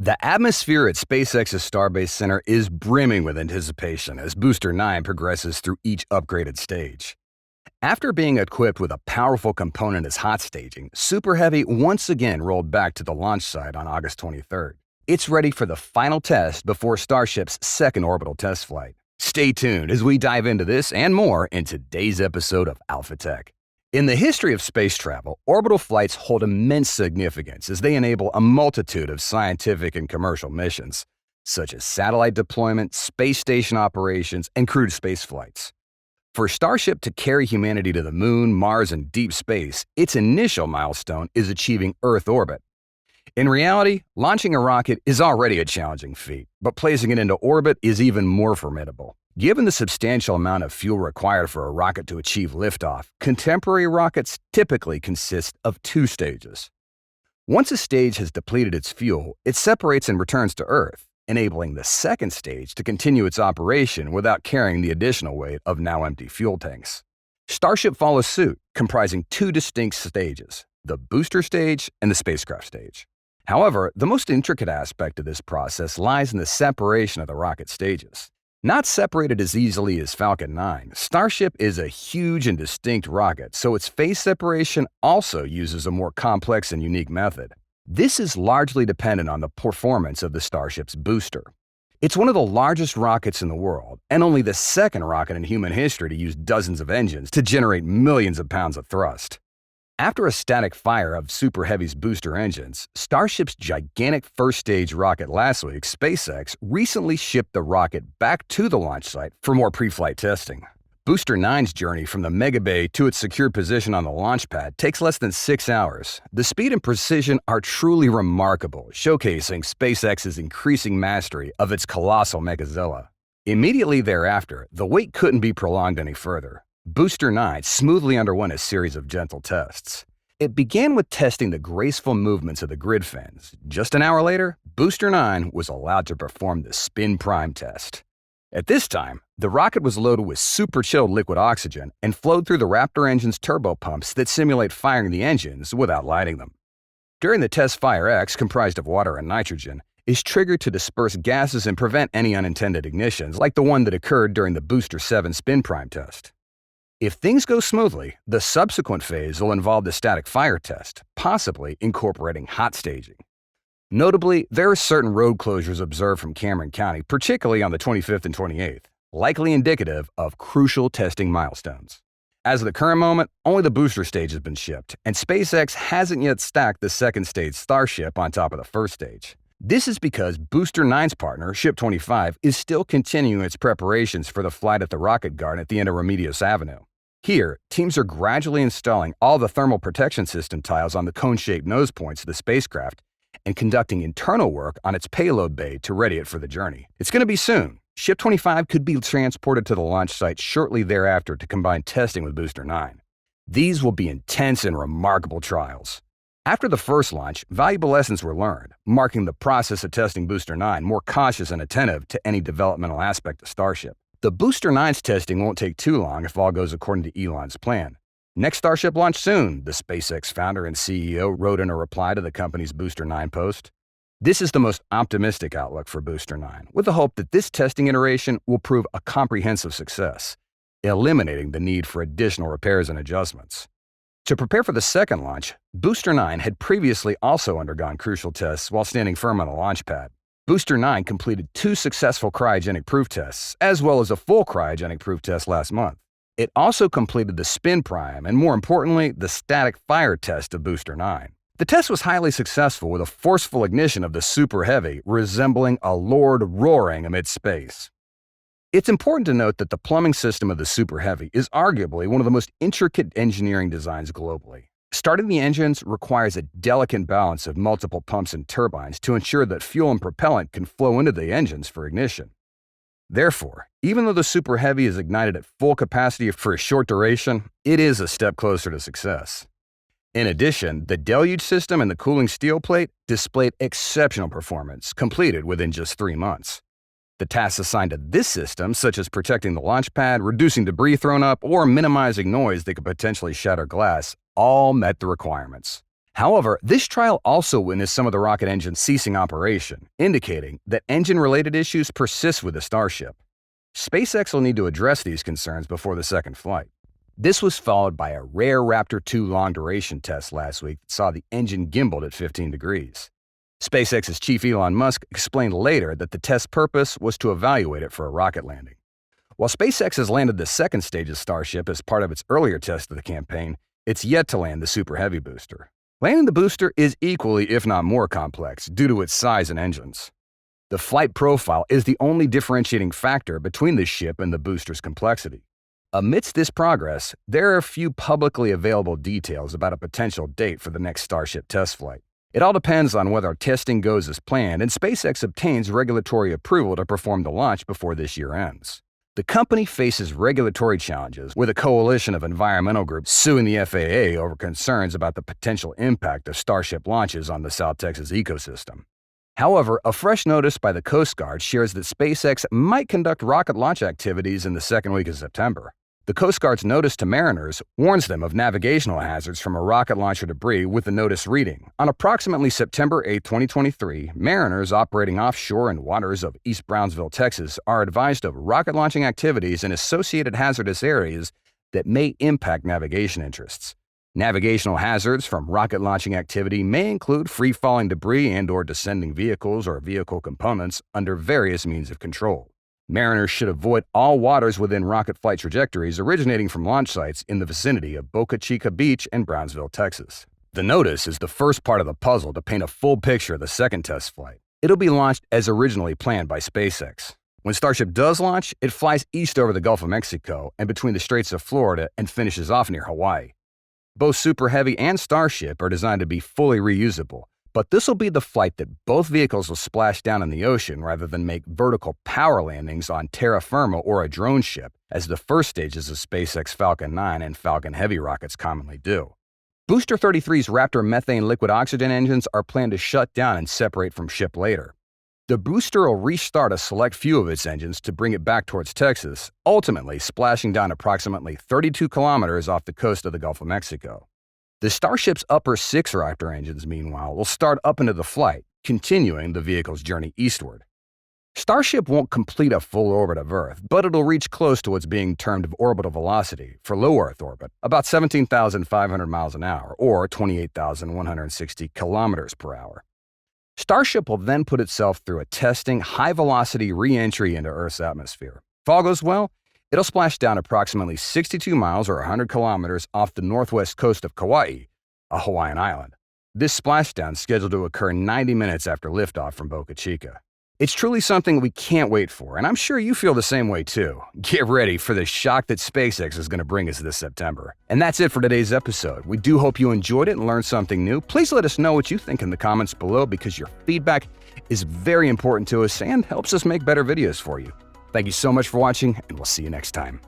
The atmosphere at SpaceX's Starbase Center is brimming with anticipation as Booster 9 progresses through each upgraded stage. After being equipped with a powerful component as hot staging, Super Heavy once again rolled back to the launch site on August 23rd. It's ready for the final test before Starship's second orbital test flight. Stay tuned as we dive into this and more in today's episode of Alpha Tech. In the history of space travel, orbital flights hold immense significance as they enable a multitude of scientific and commercial missions, such as satellite deployment, space station operations, and crewed space flights. For Starship to carry humanity to the Moon, Mars, and deep space, its initial milestone is achieving Earth orbit. In reality, launching a rocket is already a challenging feat, but placing it into orbit is even more formidable. Given the substantial amount of fuel required for a rocket to achieve liftoff, contemporary rockets typically consist of two stages. Once a stage has depleted its fuel, it separates and returns to Earth, enabling the second stage to continue its operation without carrying the additional weight of now empty fuel tanks. Starship follows suit, comprising two distinct stages, the booster stage and the spacecraft stage. However, the most intricate aspect of this process lies in the separation of the rocket stages. Not separated as easily as Falcon 9, Starship is a huge and distinct rocket, so its phase separation also uses a more complex and unique method. This is largely dependent on the performance of the Starship's booster. It's one of the largest rockets in the world, and only the second rocket in human history to use dozens of engines to generate millions of pounds of thrust. After a static fire of Super Heavy's booster engines, Starship's gigantic first-stage rocket last week, SpaceX, recently shipped the rocket back to the launch site for more pre-flight testing. Booster 9's journey from the mega bay to its secured position on the launch pad takes less than 6 hours. The speed and precision are truly remarkable, showcasing SpaceX's increasing mastery of its colossal megazilla. Immediately thereafter, the wait couldn't be prolonged any further. Booster 9 smoothly underwent a series of gentle tests. It began with testing the graceful movements of the grid fins. Just an hour later, Booster 9 was allowed to perform the spin prime test. At this time, the rocket was loaded with super-chilled liquid oxygen and flowed through the Raptor engine's turbopumps that simulate firing the engines without lighting them. During the test, Fire X, comprised of water and nitrogen, is triggered to disperse gases and prevent any unintended ignitions like the one that occurred during the Booster 7 spin prime test. If things go smoothly, the subsequent phase will involve the static fire test, possibly incorporating hot staging. Notably, there are certain road closures observed from Cameron County, particularly on the 25th and 28th, likely indicative of crucial testing milestones. As of the current moment, only the booster stage has been shipped, and SpaceX hasn't yet stacked the second stage Starship on top of the first stage. This is because Booster 9's partner, Ship 25, is still continuing its preparations for the flight at the rocket garden at the end of Remedios Avenue. Here, teams are gradually installing all the thermal protection system tiles on the cone-shaped nose points of the spacecraft and conducting internal work on its payload bay to ready it for the journey. It's going to be soon. Ship 25 could be transported to the launch site shortly thereafter to combine testing with Booster 9. These will be intense and remarkable trials. After the first launch, valuable lessons were learned, marking the process of testing Booster 9 more cautious and attentive to any developmental aspect of Starship. The Booster 9's testing won't take too long if all goes according to Elon's plan. Next Starship launch soon, the SpaceX founder and CEO wrote in a reply to the company's Booster 9 post. This is the most optimistic outlook for Booster 9, with the hope that this testing iteration will prove a comprehensive success, eliminating the need for additional repairs and adjustments. To prepare for the second launch, Booster 9 had previously also undergone crucial tests while standing firm on the launch pad. Booster 9 completed 2 successful cryogenic proof tests, as well as a full cryogenic proof test last month. It also completed the spin prime and, more importantly, the static fire test of Booster 9. The test was highly successful with a forceful ignition of the Super Heavy, resembling a lord roaring amid space. It's important to note that the plumbing system of the Super Heavy is arguably one of the most intricate engineering designs globally. Starting the engines requires a delicate balance of multiple pumps and turbines to ensure that fuel and propellant can flow into the engines for ignition. Therefore, even though the Super Heavy is ignited at full capacity for a short duration, it is a step closer to success. In addition, the deluge system and the cooling steel plate displayed exceptional performance, completed within just 3 months. The tasks assigned to this system, such as protecting the launch pad, reducing debris thrown up, or minimizing noise that could potentially shatter glass, all met the requirements. However, this trial also witnessed some of the rocket engine ceasing operation, indicating that engine-related issues persist with the Starship. SpaceX will need to address these concerns before the second flight. This was followed by a rare Raptor 2 long-duration test last week that saw the engine gimbaled at 15 degrees. SpaceX's chief Elon Musk explained later that the test's purpose was to evaluate it for a rocket landing. While SpaceX has landed the second stage of Starship as part of its earlier test of the campaign, it's yet to land the Super Heavy booster. Landing the booster is equally, if not more, complex due to its size and engines. The flight profile is the only differentiating factor between the ship and the booster's complexity. Amidst this progress, there are few publicly available details about a potential date for the next Starship test flight. It all depends on whether testing goes as planned and SpaceX obtains regulatory approval to perform the launch before this year ends. The company faces regulatory challenges, with a coalition of environmental groups suing the FAA over concerns about the potential impact of Starship launches on the South Texas ecosystem. However, a fresh notice by the Coast Guard shares that SpaceX might conduct rocket launch activities in the second week of September. The Coast Guard's notice to mariners warns them of navigational hazards from a rocket launcher debris, with the notice reading, "On approximately September 8, 2023, mariners operating offshore in waters of East Brownsville, Texas, are advised of rocket launching activities in associated hazardous areas that may impact navigation interests. Navigational hazards from rocket launching activity may include free-falling debris and/or descending vehicles or vehicle components under various means of control. Mariners should avoid all waters within rocket flight trajectories originating from launch sites in the vicinity of Boca Chica Beach and Brownsville, Texas." The notice is the first part of the puzzle to paint a full picture of the second test flight. It'll be launched as originally planned by SpaceX. When Starship does launch, it flies east over the Gulf of Mexico and between the Straits of Florida and finishes off near Hawaii. Both Super Heavy and Starship are designed to be fully reusable, but this will be the flight that both vehicles will splash down in the ocean rather than make vertical power landings on terra firma or a drone ship, as the first stages of SpaceX Falcon 9 and Falcon Heavy rockets commonly do. Booster 33's Raptor methane liquid oxygen engines are planned to shut down and separate from ship later. The booster will restart a select few of its engines to bring it back towards Texas, ultimately splashing down approximately 32 kilometers off the coast of the Gulf of Mexico. The Starship's upper 6 Raptor engines, meanwhile, will start up into the flight, continuing the vehicle's journey eastward. Starship won't complete a full orbit of Earth, but it'll reach close to what's being termed orbital velocity for low Earth orbit, about 17,500 miles an hour, or 28,160 kilometers per hour. Starship will then put itself through a testing, high-velocity re-entry into Earth's atmosphere. If all goes well, it'll splash down approximately 62 miles or 100 kilometers off the northwest coast of Kauai, a Hawaiian island. This splashdown is scheduled to occur 90 minutes after liftoff from Boca Chica. It's truly something we can't wait for, and I'm sure you feel the same way too. Get ready for the shock that SpaceX is going to bring us this September. And that's it for today's episode. We do hope you enjoyed it and learned something new. Please let us know what you think in the comments below, because your feedback is very important to us and helps us make better videos for you. Thank you so much for watching, and we'll see you next time.